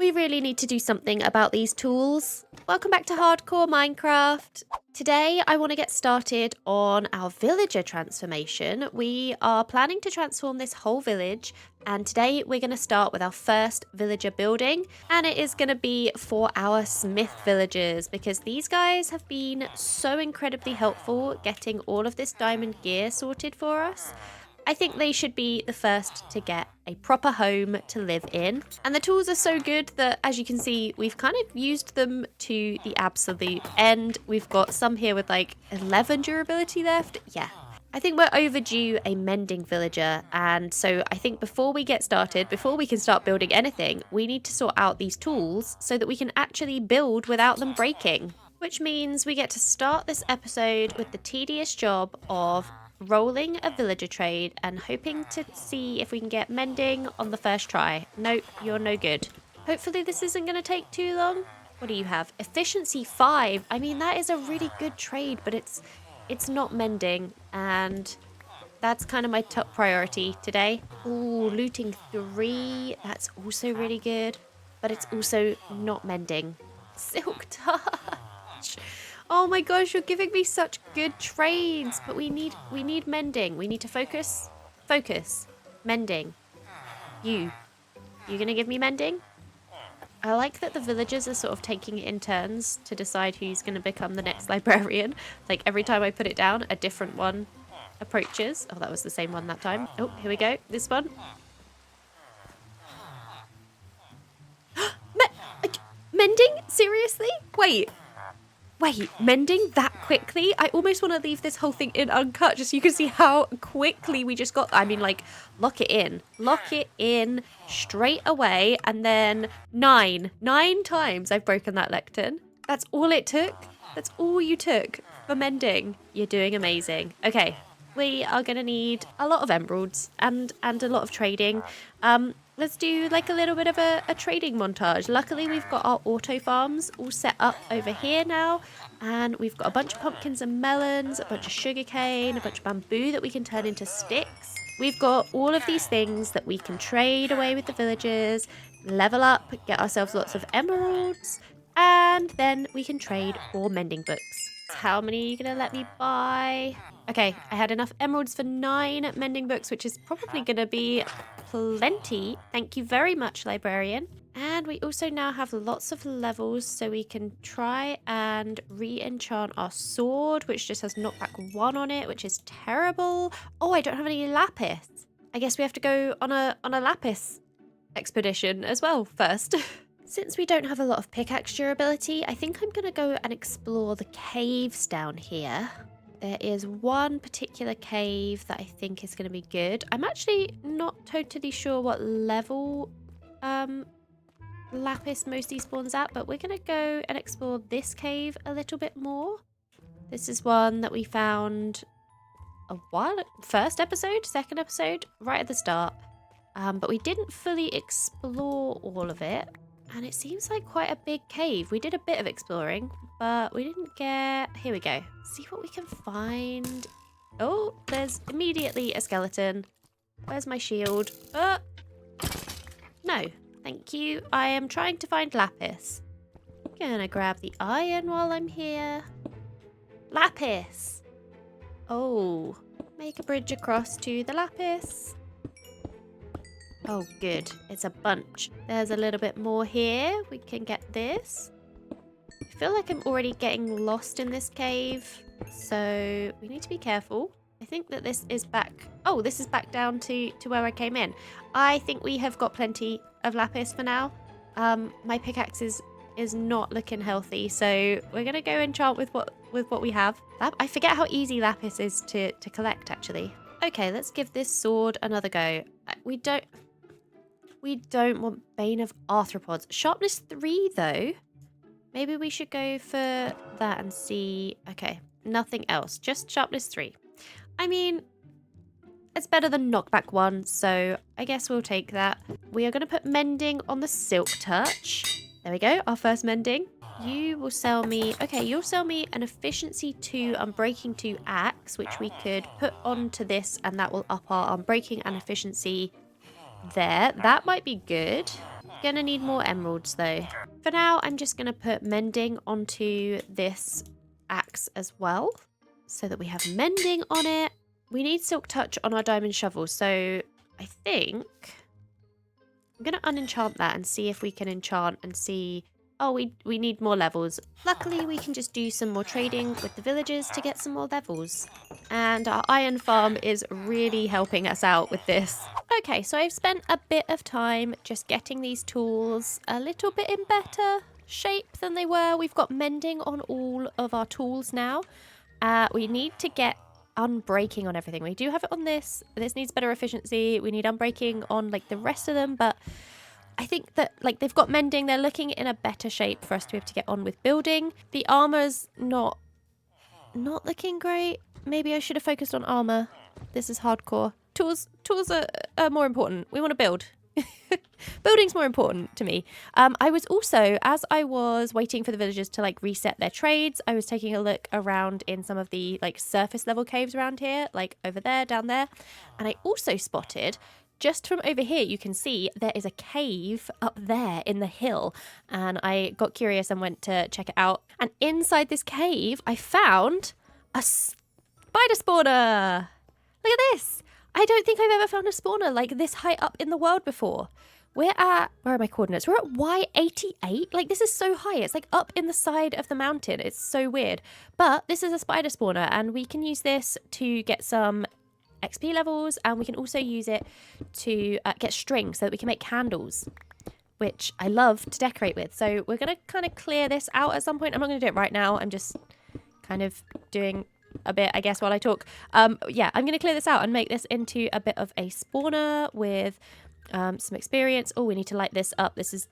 We really need to do something about these tools. Welcome back to Hardcore Minecraft. Today I want to get started on our villager transformation. We are planning to transform this whole village, and today we're going to start with our first villager building, and it is going to be for our smith villagers because these guys have been so incredibly helpful getting all of this diamond gear sorted for us. I think they should be the first to get a proper home to live in. And the tools are so good that, as you can see, we've kind of used them to the absolute end. We've got some here with like 11 durability left. Yeah. I think we're overdue a mending villager. And so I think before we get started, before we can start building anything, we need to sort out these tools so that we can actually build without them breaking. Which means we get to start this episode with the tedious job of rolling a villager trade and hoping to see if we can get mending on the first try. Nope, you're no good. Hopefully this isn't going to take too long. What do you have? Efficiency 5. I mean, that is a really good trade, but it's not mending, and that's kind of my top priority today. Ooh, looting 3. That's also really good, but it's also not mending. Silk touch. Oh my gosh, you're giving me such good trades, but we need mending. We need to focus. Focus. Mending. You gonna give me mending? I like that the villagers are sort of taking it in turns to decide who's gonna become the next librarian. Like every time I put it down, a different one approaches. Oh, that was the same one that time. Oh, here we go. This one. Mending? Seriously? Wait, mending that quickly? I almost want to leave this whole thing in uncut just so you can see how quickly we just got. I mean, like, lock it in. Lock it in straight away. And then 9 times I've broken that lectern. That's all it took. That's all you took for mending. You're doing amazing. Okay, we are going to need a lot of emeralds and a lot of trading. Let's do like a little bit of a trading montage. Luckily, we've got our auto farms all set up over here now. And we've got a bunch of pumpkins and melons, a bunch of sugarcane, a bunch of bamboo that we can turn into sticks. We've got all of these things that we can trade away with the villagers, level up, get ourselves lots of emeralds, and then we can trade for mending books. How many are you going to let me buy? Okay, I had enough emeralds for 9 mending books, which is probably going to be plenty. Thank you very much, librarian. And we also now have lots of levels, so we can try and re-enchant our sword, which just has knockback 1 on it, which is terrible. Oh, I don't have any lapis. I guess we have to go on a lapis expedition as well first. Since we don't have a lot of pickaxe durability, I think I'm going to go and explore the caves down here. There is one particular cave that I think is going to be good. I'm actually not totally sure what level lapis mostly spawns at, but we're going to go and explore this cave a little bit more. This is one that we found first episode, second episode, right at the start. But we didn't fully explore all of it. And it seems like quite a big cave. We did a bit of exploring, but we didn't get... Here we go. See what we can find. Oh, there's immediately a skeleton. Where's my shield? No, thank you. I am trying to find lapis. Gonna grab the iron while I'm here. Lapis. Oh, make a bridge across to the lapis. Oh, good. It's a bunch. There's a little bit more here. We can get this. I feel like I'm already getting lost in this cave, so we need to be careful. I think that this is back... Oh, this is back down to where I came in. I think we have got plenty of lapis for now. My pickaxe is not looking healthy, so we're going to go enchant with what we have. I forget how easy lapis is to collect, actually. Okay, let's give this sword another go. We don't want Bane of Arthropods. Sharpness 3, though. Maybe we should go for that and see... Okay, nothing else. Just Sharpness 3. I mean, it's better than Knockback 1, so I guess we'll take that. We are going to put Mending on the Silk Touch. There we go, our first Mending. You will sell me... Okay, you'll sell me an Efficiency 2 Unbreaking 2 Axe, which we could put onto this, and that will up our Unbreaking and Efficiency... There, that might be good. Gonna need more emeralds though. For now, I'm just gonna put mending onto this axe as well, so that we have mending on it. We need silk touch on our diamond shovel, so I think I'm gonna unenchant that and see if we can enchant and see. Oh, we need more levels. Luckily, we can just do some more trading with the villagers to get some more levels. And our iron farm is really helping us out with this. Okay, so I've spent a bit of time just getting these tools a little bit in better shape than they were. We've got mending on all of our tools now. We need to get unbreaking on everything. We do have it on this. This needs better efficiency. We need unbreaking on like the rest of them, but I think that like they've got mending. They're looking in a better shape for us to be able to get on with building. The armor's not looking great. Maybe I should have focused on armor. This is hardcore. Tools are more important. We want to build. Building's more important to me. I was also, as I was waiting for the villagers to like reset their trades, I was taking a look around in some of the like surface level caves around here, like over there, down there. And I also spotted, just from over here, you can see there is a cave up there in the hill. And I got curious and went to check it out. And inside this cave, I found a spider spawner. Look at this. I don't think I've ever found a spawner like this high up in the world before. We're at, where are my coordinates? We're at Y88. Like, this is so high. It's like up in the side of the mountain. It's so weird. But this is a spider spawner, and we can use this to get some XP levels, and we can also use it to get string so that we can make candles, which I love to decorate with. So we're going to kind of clear this out at some point. I'm not going to do it right now. I'm just kind of doing a bit, I guess, while I talk. Yeah, I'm going to clear this out and make this into a bit of a spawner with some experience. Oh, we need to light this up. This is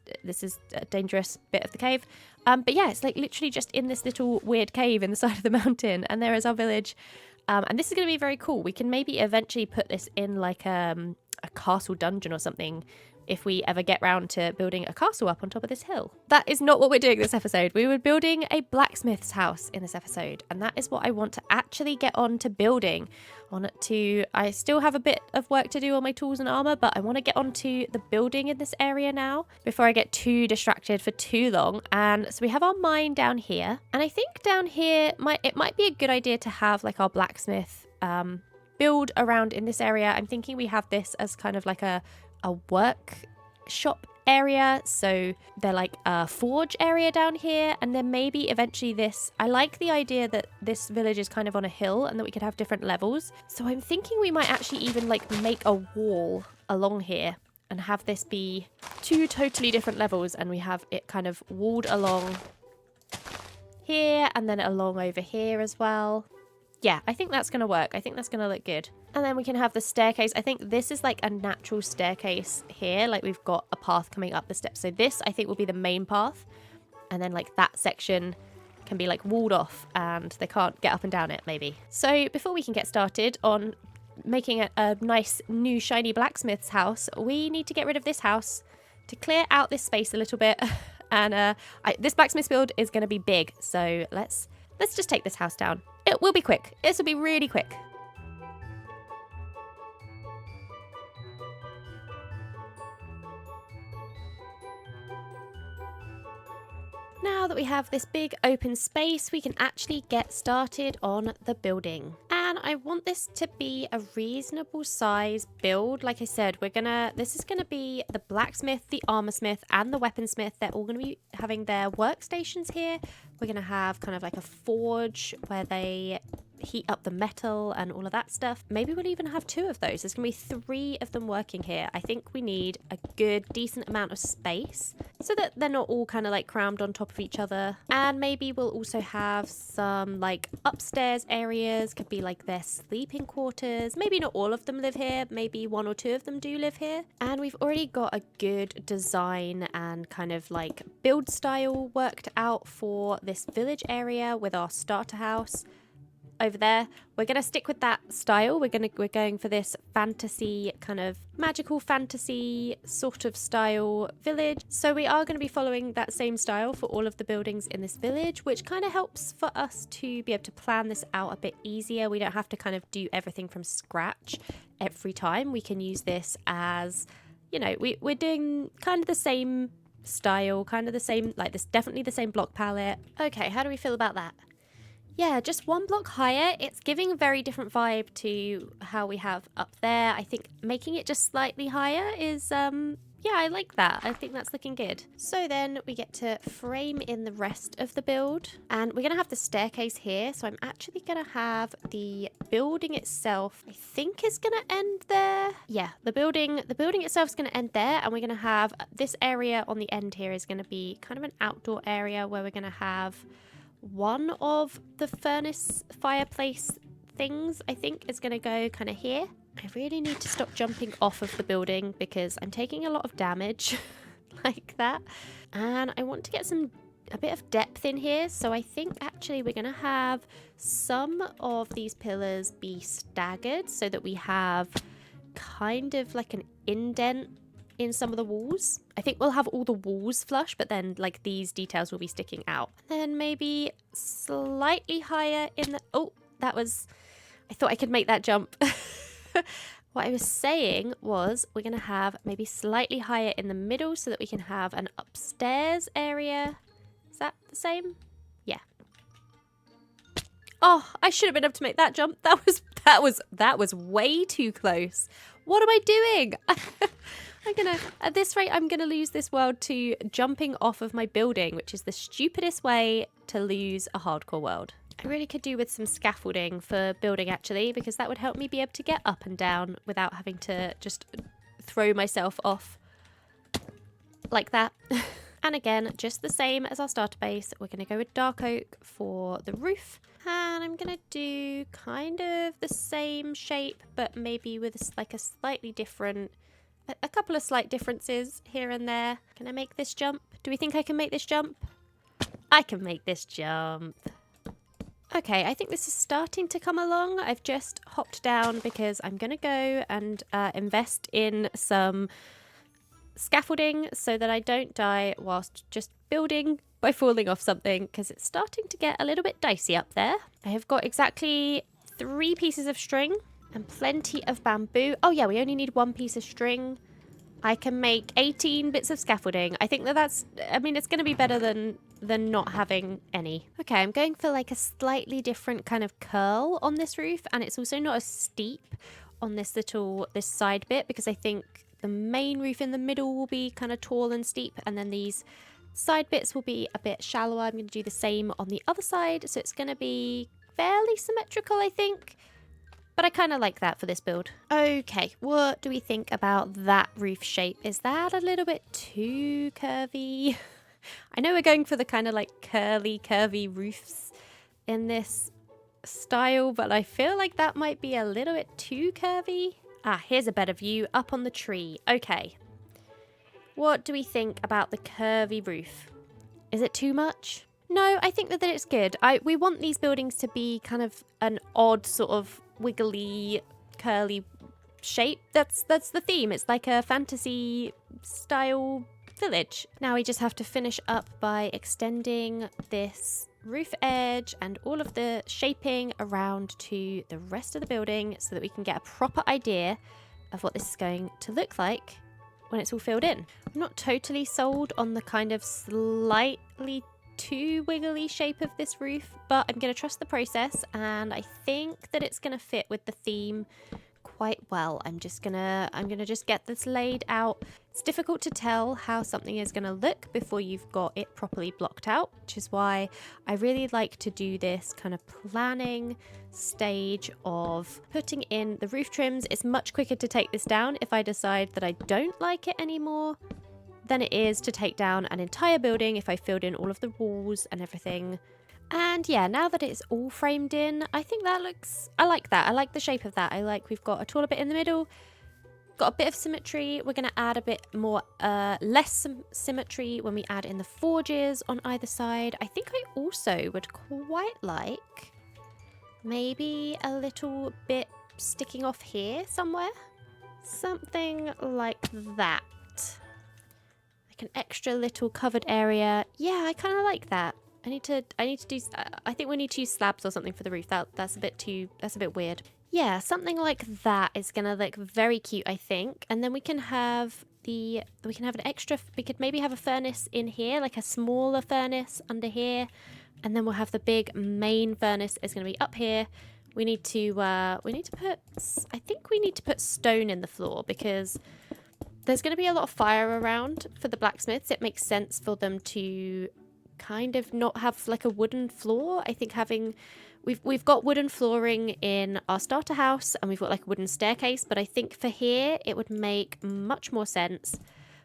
a dangerous bit of the cave. But yeah, it's like literally just in this little weird cave in the side of the mountain, and there is our village. And this is going to be very cool. We can maybe eventually put this in like a castle dungeon or something if we ever get round to building a castle up on top of this hill. That is not what we're doing this episode. We were building a blacksmith's house in this episode, and that is what I want to actually get on to building. I still have a bit of work to do on my tools and armor, but I want to get onto the building in this area now before I get too distracted for too long. And so we have our mine down here, and I think down here it might be a good idea to have like our blacksmith build around in this area. I'm thinking we have this as kind of like a workshop area, so they're like a forge area down here, and then maybe eventually this, I like the idea that this village is kind of on a hill and that we could have different levels. So I'm thinking we might actually even like make a wall along here and have this be two totally different levels, and we have it kind of walled along here and then along over here as well. Yeah, I think that's going to work. I think that's going to look good. And then we can have the staircase. I think this is like a natural staircase here. Like we've got a path coming up the steps. So this, I think, will be the main path. And then like that section can be like walled off and they can't get up and down it, maybe. So before we can get started on making a nice new shiny blacksmith's house, we need to get rid of this house to clear out this space a little bit. And this blacksmith build is going to be big. So let's just take this house down. It will be quick. This will be really quick. Now that we have this big open space, we can actually get started on the building. And I want this to be a reasonable size build. Like I said, this is gonna be the blacksmith, the armorsmith, and the weaponsmith. They're all gonna be having their workstations here. We're gonna have kind of like a forge where they heat up the metal and all of that stuff. Maybe we'll even have 2 of those. There's gonna be 3 of them working here. I think we need a good decent amount of space so that they're not all kind of like crammed on top of each other. And maybe we'll also have some like upstairs areas, could be like their sleeping quarters. Maybe not all of them live here, maybe 1 or 2 of them do live here. And we've already got a good design and kind of like build style worked out for this village area with our starter house over there. We're going to stick with that style. We're going for this fantasy, kind of magical fantasy sort of style village. So we are going to be following that same style for all of the buildings in this village, which kind of helps for us to be able to plan this out a bit easier. We don't have to kind of do everything from scratch every time. We can use this as, you know, we're doing kind of the same style, kind of the same, like this, definitely the same block palette. Okay, how do we feel about that? Yeah, just one block higher. It's giving a very different vibe to how we have up there. I think making it just slightly higher is, yeah, I like that. I think that's looking good. So then we get to frame in the rest of the build. And we're going to have the staircase here. So I'm actually going to have the building itself, I think is going to end there. Yeah, the building itself is going to end there. And we're going to have this area on the end here is going to be kind of an outdoor area where we're going to have one of the furnace fireplace things, I think, is going to go kind of here. I really need to stop jumping off of the building because I'm taking a lot of damage like that. And I want to get a bit of depth in here. So I think actually we're going to have some of these pillars be staggered so that we have kind of like an indent in some of the walls. I think we'll have all the walls flush, but then like these details will be sticking out. Then maybe slightly higher in the... Oh, that was... I thought I could make that jump. What I was saying was we're going to have maybe slightly higher in the middle so that we can have an upstairs area. Is that the same? Yeah. Oh, I should have been able to make that jump. That was way too close. What am I doing? At this rate, I'm gonna lose this world to jumping off of my building, which is the stupidest way to lose a hardcore world. I really could do with some scaffolding for building actually, because that would help me be able to get up and down without having to just throw myself off like that. And again, just the same as our starter base, we're gonna go with dark oak for the roof. And I'm gonna do kind of the same shape, but maybe with like a slightly different, a couple of slight differences here and there. Can I make this jump? Do we think I can make this jump? I can make this jump. Okay, I think this is starting to come along. I've just hopped down because I'm gonna go and invest in some scaffolding so that I don't die whilst just building by falling off something, because it's starting to get a little bit dicey up there. I have got exactly 3 pieces of string and plenty of bamboo. Oh yeah, we only need 1 piece of string. I can make 18 bits of scaffolding. I think that's, I mean, it's going to be better than not having any. Okay, I'm going for like a slightly different kind of curl on this roof, and it's also not as steep on this side bit, because I think the main roof in the middle will be kind of tall and steep, and then these side bits will be a bit shallower. I'm going to do the same on the other side, so it's going to be fairly symmetrical, I think. But I kind of like that for this build. Okay, what do we think about that roof shape? Is that a little bit too curvy? I know we're going for the kind of like curvy roofs in this style, but I feel like that might be a little bit too curvy. Ah, here's a better view up on the tree. Okay. What do we think about the curvy roof? Is it too much? No, I think that it's good. We want these buildings to be kind of an odd sort of wiggly, curly shape. That's the theme. It's like a fantasy style village. Now we just have to finish up by extending this roof edge and all of the shaping around to the rest of the building so that we can get a proper idea of what this is going to look like when it's all filled in. I'm not totally sold on the kind of slightly too wiggly shape of this roof, but I'm going to trust the process, and I think that it's going to fit with the theme quite well. I'm gonna just get this laid out. It's difficult to tell how something is going to look before you've got it properly blocked out, which is why I really like to do this kind of planning stage of putting in the roof trims. It's much quicker to take this down if I decide that I don't like it anymore than it is to take down an entire building if I filled in all of the walls and everything. And yeah, now that it's all framed in, I think that looks, I like that. I like the shape of that. We've got a taller bit in the middle, got a bit of symmetry. We're going to add a bit more, less symmetry when we add in the forges on either side. I think I also would quite like maybe a little bit sticking off here somewhere. Something like that. Like an extra little covered area. Yeah, I kind of like that. I need to do, I think we need to use slabs or something for the roof. That's a bit weird. Yeah, something like that is going to look very cute, I think. And then we can have we can have an extra, we could maybe have a furnace in here, like a smaller furnace under here. And then we'll have the big main furnace is going to be up here. We need to put, I think we need to put stone in the floor because there's going to be a lot of fire around for the blacksmiths. It makes sense for them to kind of not have like a wooden floor. I think we've got wooden flooring in our starter house and we've got like a wooden staircase, but I think for here it would make much more sense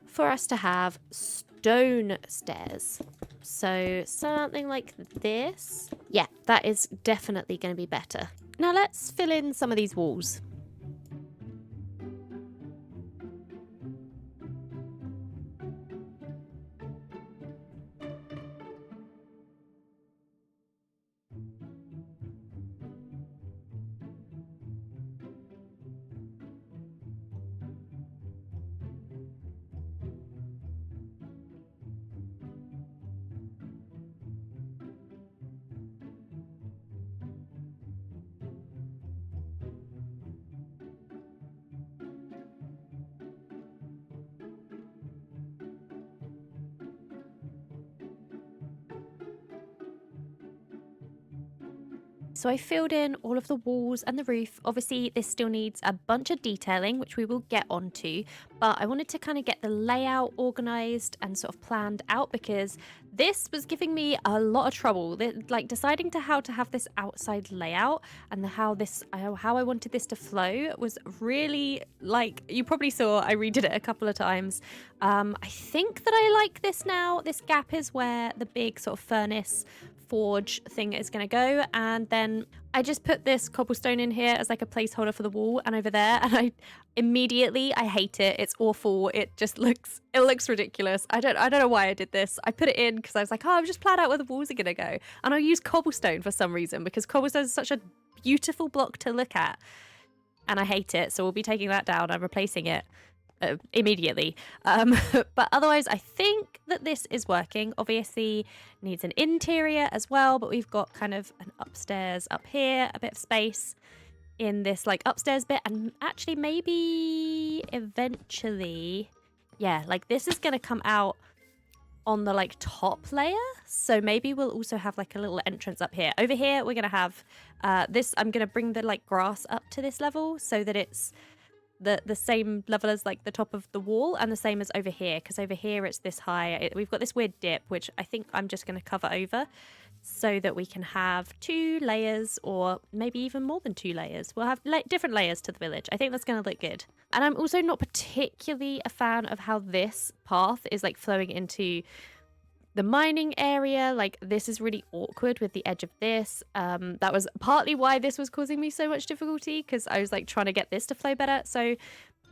for us to have stone stairs. So something like this. Yeah, that is definitely going to be better. Now let's fill in some of these walls. So I filled in all of the walls and the roof. Obviously, this still needs a bunch of detailing, which we will get onto. But I wanted to kind of get the layout organized and sort of planned out because this was giving me a lot of trouble. Like deciding how to have this outside layout and how I wanted this to flow was really, like, you probably saw I redid it a couple of times. I think that I like this now. This gap is where the big sort of furnace forge thing is going to go, and then I just put this cobblestone in here as like a placeholder for the wall and over there, and I hate it. It's awful. It looks ridiculous. I don't know why I did this. I put it in because I was like, oh, I've just planned out where the walls are going to go, and I use cobblestone for some reason because cobblestone is such a beautiful block to look at, and I hate it. So we'll be taking that down and replacing it immediately. But otherwise I think that this is working. Obviously needs an interior as well, but we've got kind of an upstairs up here, a bit of space in this like upstairs bit, and actually maybe eventually, yeah, like this is gonna come out on the like top layer, so maybe we'll also have like a little entrance up here. Over here we're gonna have this, I'm gonna bring the like grass up to this level so that it's the same level as like the top of the wall, and the same as over here, because over here it's this high. We've got this weird dip, which I think I'm just going to cover over so that we can have 2 layers, or maybe even more than 2 layers. We'll have different layers to the village. I think that's going to look good. And I'm also not particularly a fan of how this path is like flowing into the mining area. Like this is really awkward with the edge of this. That was partly why this was causing me so much difficulty, because I was like trying to get this to flow better. So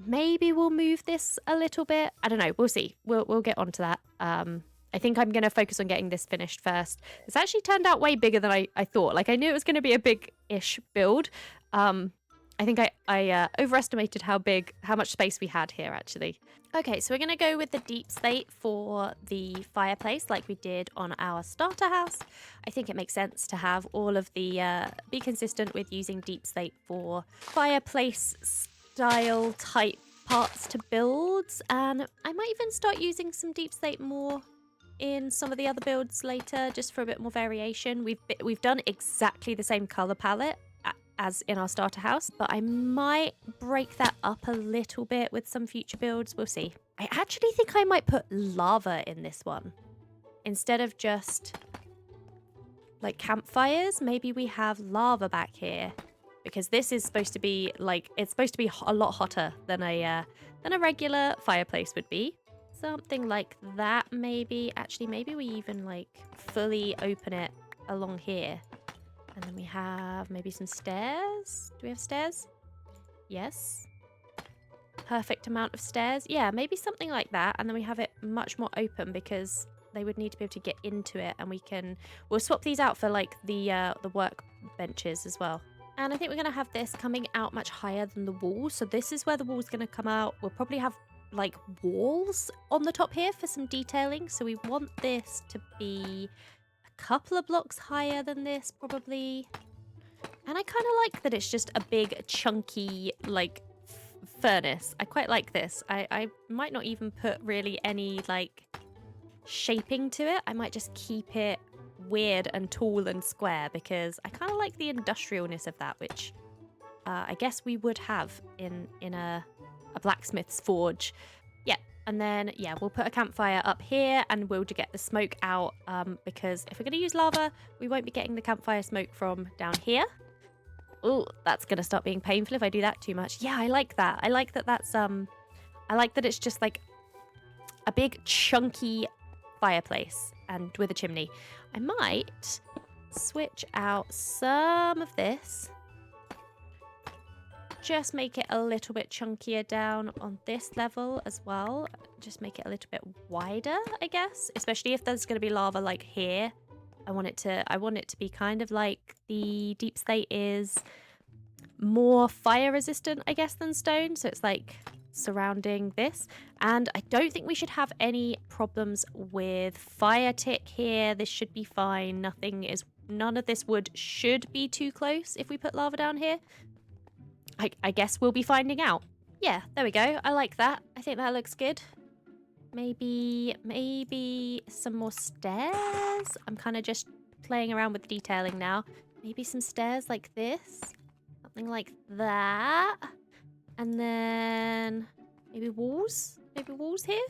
maybe we'll move this a little bit. I don't know. We'll see. We'll get onto that. I think I'm going to focus on getting this finished first. It's actually turned out way bigger than I thought. Like I knew it was going to be a big-ish build. I think I overestimated how much space we had here, actually. Okay, so we're going to go with the deep slate for the fireplace like we did on our starter house. I think it makes sense to have all of the, be consistent with using deep slate for fireplace style type parts to build. And I might even start using some deep slate more in some of the other builds later, just for a bit more variation. We've done exactly the same color palette as in our starter house, but I might break that up a little bit with some future builds. We'll see. I actually think I might put lava in this one instead of just like campfires. Maybe we have lava back here, because this is supposed to be like, it's supposed to be a lot hotter than a regular fireplace would be. Something like that, maybe. Actually, maybe we even like fully open it along here. And then we have maybe some stairs. Do we have stairs? Yes. Perfect amount of stairs. Yeah, maybe something like that. And then we have it much more open, because they would need to be able to get into it. And we'll swap these out for like the work benches as well. And I think we're going to have this coming out much higher than the wall. So this is where the wall's going to come out. We'll probably have like walls on the top here for some detailing. So we want this to be couple of blocks higher than this, probably. And I kind of like that it's just a big chunky like furnace. I quite like this. I might not even put really any like shaping to it. I might just keep it weird and tall and square because I kind of like the industrialness of that, which I guess we would have in a blacksmith's forge. Yeah, and then yeah, we'll put a campfire up here and we'll get the smoke out because if we're going to use lava, we won't be getting the campfire smoke from down here. Oh, that's going to start being painful if I do that too much. Yeah, I like that. I like that that's I like that it's just like a big chunky fireplace and with a chimney. I might switch out some of this. Just make it a little bit chunkier down on this level as well. Just make it a little bit wider, I guess. Especially if there's going to be lava like here. I want it to be kind of like the deep slate is more fire resistant, I guess, than stone. So it's like surrounding this. And I don't think we should have any problems with fire tick here. This should be fine. None of this wood should be too close if we put lava down here. I guess we'll be finding out. Yeah, there we go. I like that. I think that looks good. Maybe some more stairs. I'm kind of just playing around with detailing now. Maybe some stairs like this. Something like that. And then maybe walls. Maybe walls here.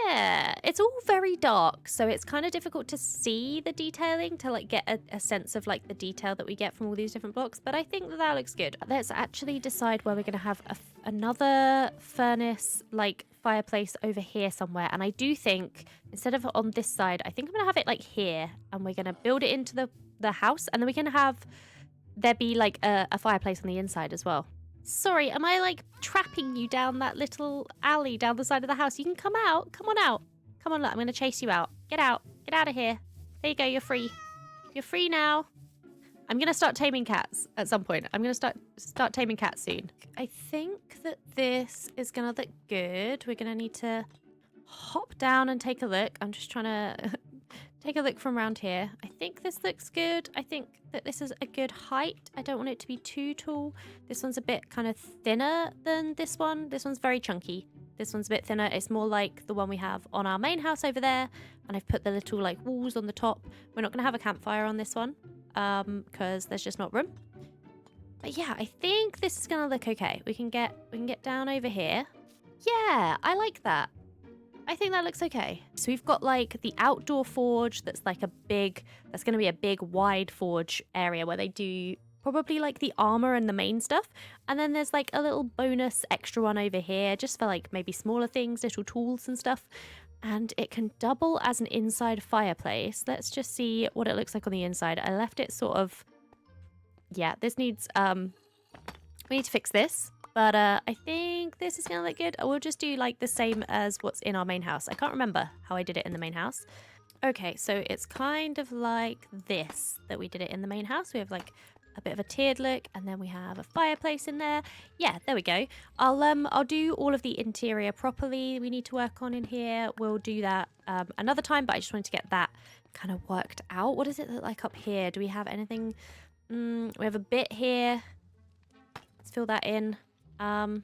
Yeah, it's all very dark, so it's kind of difficult to see the detailing, to like get a sense of like the detail that we get from all these different blocks, but I think that looks good. Let's actually decide where we're going to have another furnace, like fireplace over here somewhere, and I do think instead of on this side, I think I'm going to have it like here, and we're going to build it into the house, and then we can have there be like a fireplace on the inside as well. Sorry, am I like trapping you down that little alley down the side of the house? You can come out. Come on out. Come on, look, I'm going to chase you out. Get out. Get out of here. There you go. You're free. You're free now. I'm going to start taming cats at some point. I'm going to start taming cats soon. I think that this is going to look good. We're going to need to hop down and take a look. I'm just trying to take a look from around here. I think this looks good. I think that this is a good height. I don't want it to be too tall. This one's a bit kind of thinner than this one. This one's very chunky. This one's a bit thinner. It's more like the one we have on our main house over there. And I've put the little like walls on the top. We're not going to have a campfire on this one because there's just not room. But yeah, I think this is going to look okay. We can get down over here. Yeah, I like that. I think that looks okay. So we've got like the outdoor forge that's like that's going to be a big wide forge area where they do probably like the armor and the main stuff. And then there's like a little bonus extra one over here just for like maybe smaller things, little tools and stuff. And it can double as an inside fireplace. Let's just see what it looks like on the inside. I left it sort of, yeah, this needs, we need to fix this. But I think this is going to look good. We'll just do like the same as what's in our main house. I can't remember how I did it in the main house. Okay, so it's kind of like this that we did it in the main house. We have like a bit of a tiered look and then we have a fireplace in there. Yeah, there we go. I'll do all of the interior properly we need to work on in here. We'll do that another time, but I just wanted to get that kind of worked out. What does it look like up here? Do we have anything? We have a bit here. Let's fill that in. I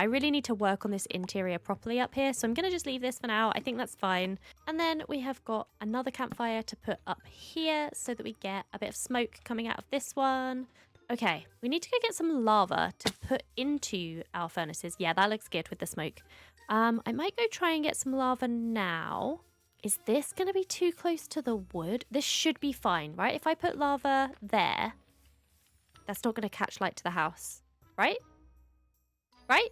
really need to work on this interior properly up here. So I'm going to just leave this for now. I think that's fine. And then we have got another campfire to put up here so that we get a bit of smoke coming out of this one. Okay, we need to go get some lava to put into our furnaces. Yeah, that looks good with the smoke. I might go try and get some lava now. Is this going to be too close to the wood? This should be fine, right? If I put lava there, that's not going to catch light to the house. Right? Right?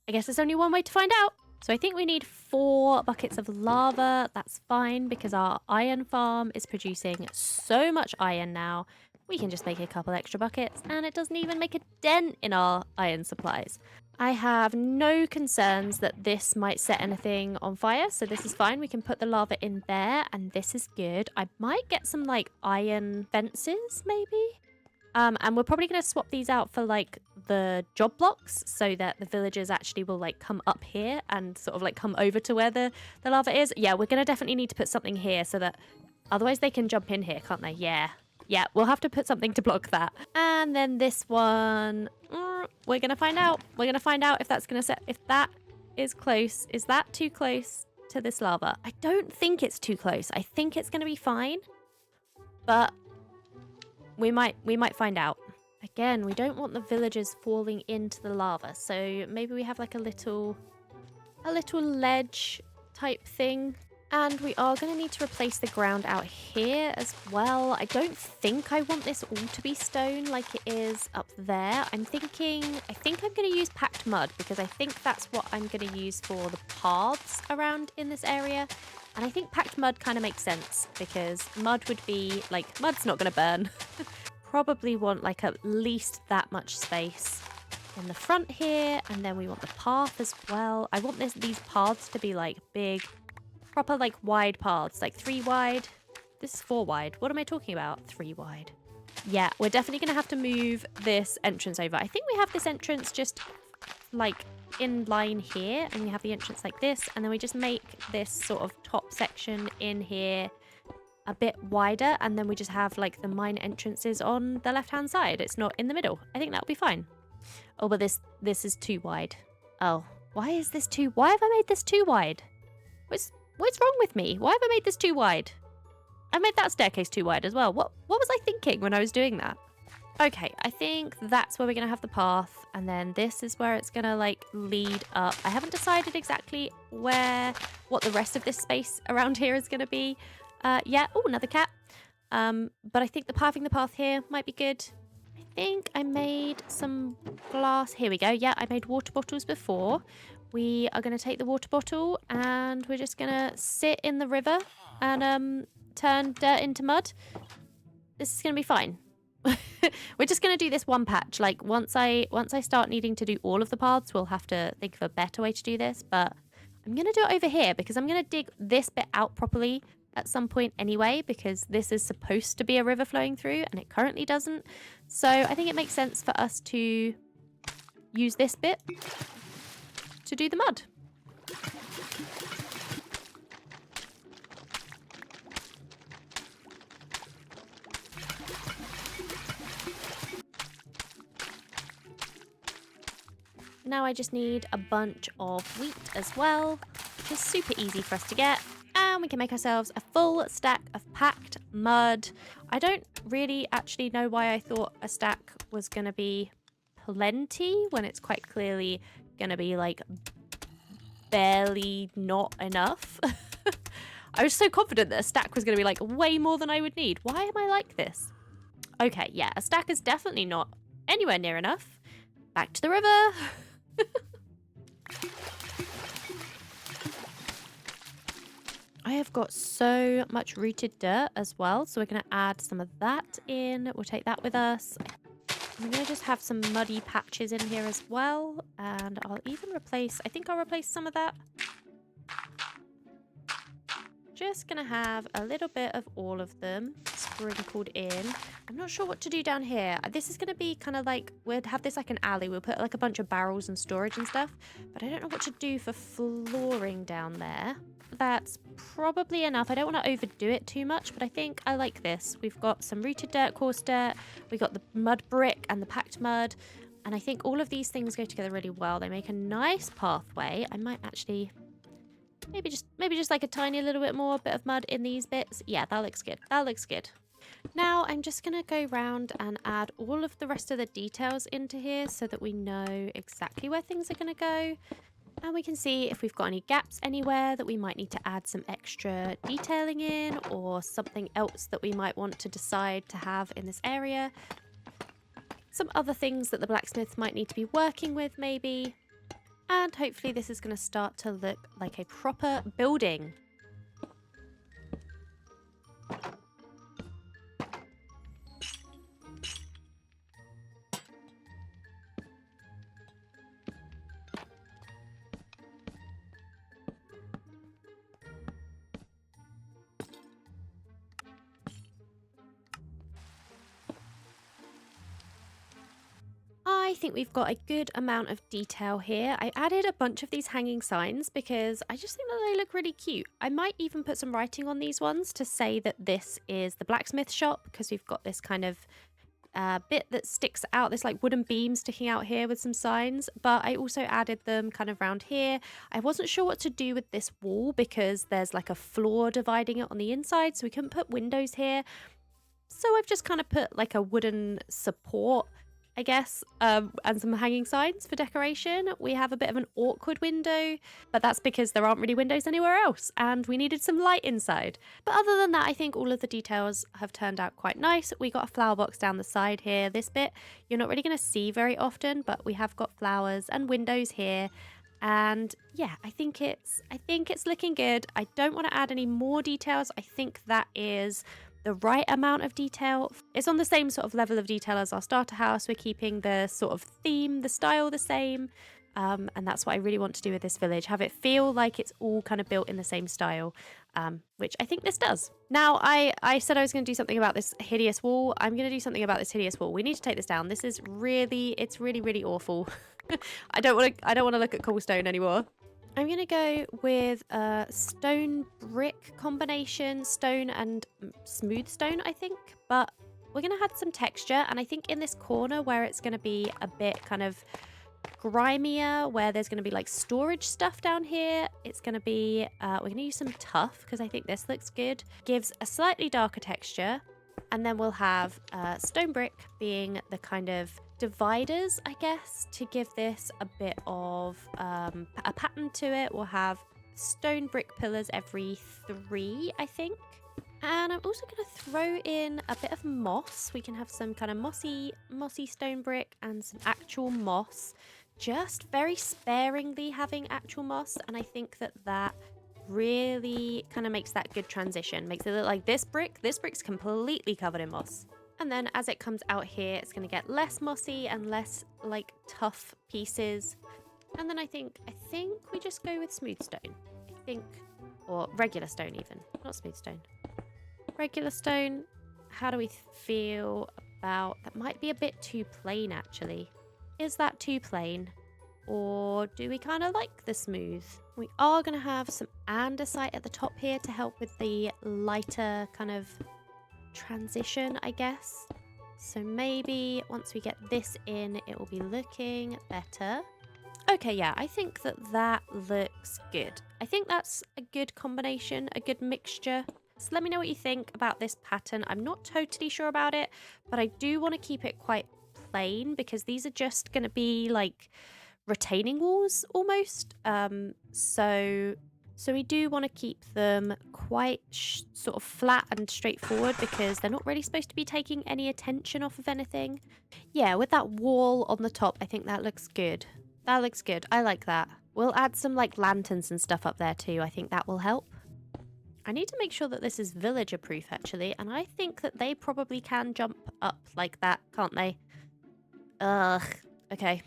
I guess there's only one way to find out. So I think we need 4 buckets of lava. That's fine because our iron farm is producing so much iron now. We can just make a couple extra buckets and it doesn't even make a dent in our iron supplies. I have no concerns that this might set anything on fire. So this is fine. We can put the lava in there and this is good. I might get some like iron fences maybe. And we're probably going to swap these out for like the job blocks so that the villagers actually will like come up here and sort of like come over to where the lava is. Yeah, we're going to definitely need to put something here so that otherwise they can jump in here, can't they? Yeah. Yeah, we'll have to put something to block that. And then this one, we're gonna find out. We're gonna find out if that's gonna set. If that is close, is that too close to this lava? I don't think it's too close. I think it's gonna be fine, but we might find out. Again, we don't want the villagers falling into the lava, so maybe we have like a little ledge type thing. And we are going to need to replace the ground out here as well. I don't think I want this all to be stone like it is up there. I think I'm going to use packed mud because I think that's what I'm going to use for the paths around in this area. And I think packed mud kind of makes sense because mud would be like, mud's not going to burn. Probably want like at least that much space in the front here. And then we want the path as well. I want these paths to be like big, proper like wide paths, like 3 wide. This is 4 wide. What am I talking about? 3 wide. Yeah, we're definitely going to have to move this entrance over. I think we have this entrance just like in line here, and we have the entrance like this, and then we just make this sort of top section in here a bit wider, and then we just have like the mine entrances on the left hand side. It's not in the middle. I think that'll be fine. Oh, but this is too wide. Oh, why is this too? Why have I made this too wide? What's wrong with me? Why have I made this too wide? I made that staircase too wide as well. What was I thinking when I was doing that? Okay, I think that's where we're going to have the path. And then this is where it's going to like lead up. I haven't decided exactly what the rest of this space around here is going to be yet. Oh, another cat. But I think having the path here might be good. I think I made some glass. Here we go. Yeah, I made water bottles before. We are going to take the water bottle and we're just going to sit in the river and turn dirt into mud. This is going to be fine. We're just going to do this one patch. Like once I start needing to do all of the paths, we'll have to think of a better way to do this. But I'm going to do it over here because I'm going to dig this bit out properly at some point anyway, because this is supposed to be a river flowing through and it currently doesn't. So I think it makes sense for us to use this bit to do the mud. Now I just need a bunch of wheat as well, which is super easy for us to get. And we can make ourselves a full stack of packed mud. I don't really actually know why I thought a stack was going to be plenty when it's quite clearly going to be like barely not enough. I was so confident that a stack was going to be like way more than I would need. Why am I like this? Okay, yeah, a stack is definitely not anywhere near enough. Back to the river. I have got so much rooted dirt as well, so we're going to add some of that in. We'll take that with us. I'm going to just have some muddy patches in here as well, and I'll even replace, I think I'll replace some of that. Just going to have a little bit of all of them sprinkled in. I'm not sure what to do down here. This is going to be kind of like, we'd have this like an alley. We'll put like a bunch of barrels and storage and stuff, but I don't know what to do for flooring down there. That's probably enough. I don't want to overdo it too much, but I think I like this. We've got some rooted dirt, coarse dirt. We've got the mud brick and the packed mud. And I think all of these things go together really well. They make a nice pathway. I might actually... Maybe just like a tiny little bit more bit of mud in these bits. Yeah, that looks good. That looks good. Now I'm just going to go round and add all of the rest of the details into here so that we know exactly where things are going to go. And we can see if we've got any gaps anywhere that we might need to add some extra detailing in, or something else that we might want to decide to have in this area. Some other things that the blacksmith might need to be working with maybe. And hopefully this is going to start to look like a proper building. I think we've got a good amount of detail here. I added a bunch of these hanging signs because I just think that they look really cute. I might even put some writing on these ones to say that this is the blacksmith shop, because we've got this kind of bit that sticks out, this like wooden beam sticking out here with some signs, but I also added them kind of around here. I wasn't sure what to do with this wall because there's like a floor dividing it on the inside, so we couldn't put windows here. So I've just kind of put like a wooden support, I guess, and some hanging signs for decoration. We have a bit of an awkward window, but that's because there aren't really windows anywhere else and we needed some light inside. But other than that, I think all of the details have turned out quite nice. We got a flower box down the side here. This bit you're not really going to see very often, but we have got flowers and windows here. And yeah, I think it's looking good. I don't want to add any more details. I think that is the right amount of detail. It's on the same sort of level of detail as our starter house. We're keeping the sort of theme, the style the same. And that's what I really want to do with this village. Have it feel like it's all kind of built in the same style, which I think this does. Now, I said I was going to do something about this hideous wall. I'm going to do something about this hideous wall. We need to take this down. This is really, it's really, really awful. I don't want to look at cobblestone anymore. I'm going to go with a stone brick combination, stone and smooth stone, I think. But we're going to add some texture. And I think in this corner where it's going to be a bit kind of grimier, where there's going to be like storage stuff down here, it's going to be, we're going to use some tuff because I think this looks good. Gives a slightly darker texture. And then we'll have stone brick being the kind of dividers, I guess, to give this a bit of a pattern to it. We'll have stone brick pillars every 3, I think. And I'm also going to throw in a bit of moss. We can have some kind of mossy stone brick and some actual moss. Just very sparingly having actual moss. And I think that really kind of makes that good transition. Makes it look like this brick's completely covered in moss. And then as it comes out here, it's going to get less mossy and less like tough pieces. And then I think we just go with smooth stone. Or regular stone even, not smooth stone. Regular stone. How do we feel about that? Might be a bit too plain actually. Is that too plain? Or do we kind of like the smooth? We are going to have some andesite at the top here to help with the lighter kind of transition, I guess. So maybe once we get this in, it will be looking better. Okay, yeah, I think that looks good. I think that's a good combination, a good mixture. So let me know what you think about this pattern. I'm not totally sure about it, but I do want to keep it quite plain because these are just going to be like retaining walls almost. So we do want to keep them quite sort of flat and straightforward because they're not really supposed to be taking any attention off of anything. Yeah, with that wall on the top, I think that looks good. That looks good. I like that. We'll add some like lanterns and stuff up there too. I think that will help. I need to make sure that this is villager proof actually, and I think that they probably can jump up like that, can't they? Ugh. Okay.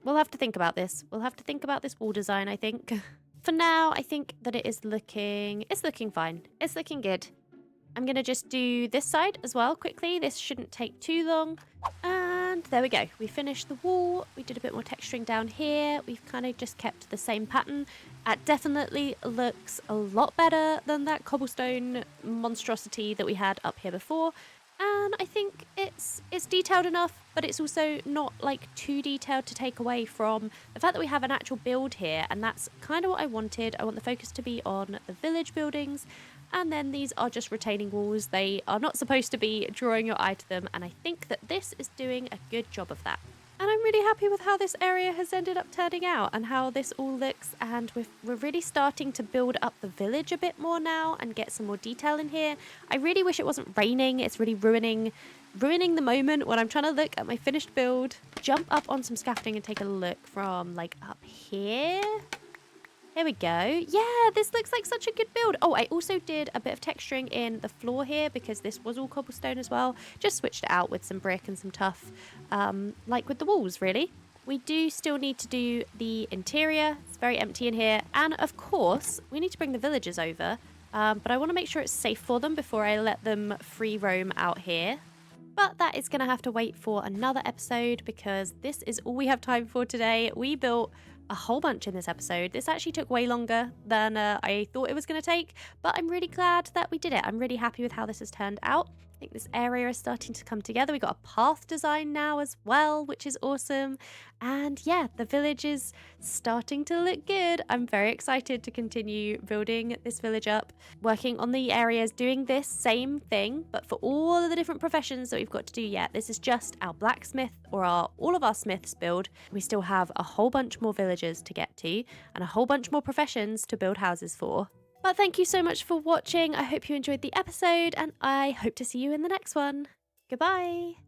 We'll have to think about this. We'll have to think about this wall design, I think. For now, I think that it's looking fine. It's looking good. I'm going to just do this side as well quickly. This shouldn't take too long. And there we go. We finished the wall. We did a bit more texturing down here. We've kind of just kept the same pattern. It definitely looks a lot better than that cobblestone monstrosity that we had up here before. And I think it's detailed enough, but it's also not like too detailed to take away from the fact that we have an actual build here. And that's kind of what I wanted. I want the focus to be on the village buildings. And then these are just retaining walls. They are not supposed to be drawing your eye to them. And I think that this is doing a good job of that. And I'm really happy with how this area has ended up turning out and how this all looks. And we're really starting to build up the village a bit more now and get some more detail in here. I really wish it wasn't raining. It's really ruining the moment when I'm trying to look at my finished build. Jump up on some scaffolding and take a look from like up here. Here we go. Yeah, this looks like such a good build. Oh, I also did a bit of texturing in the floor here because this was all cobblestone as well. Just switched it out with some brick and some tuff, like with the walls, really. We do still need to do the interior. It's very empty in here. And of course, we need to bring the villagers over. But I want to make sure it's safe for them before I let them free roam out here. But that is going to have to wait for another episode because this is all we have time for today. We built a whole bunch in this episode. This actually took way longer than I thought it was going to take, but I'm really glad that we did it. I'm really happy with how this has turned out. I think this area is starting to come together. We got a path design now as well, which is awesome. And yeah, the village is starting to look good. I'm very excited to continue building this village up, working on the areas, doing this same thing, but for all of the different professions that we've got to do yet. This is just our blacksmith or all of our smiths build. We still have a whole bunch more villagers to get to and a whole bunch more professions to build houses for. But thank you so much for watching. I hope you enjoyed the episode and I hope to see you in the next one. Goodbye.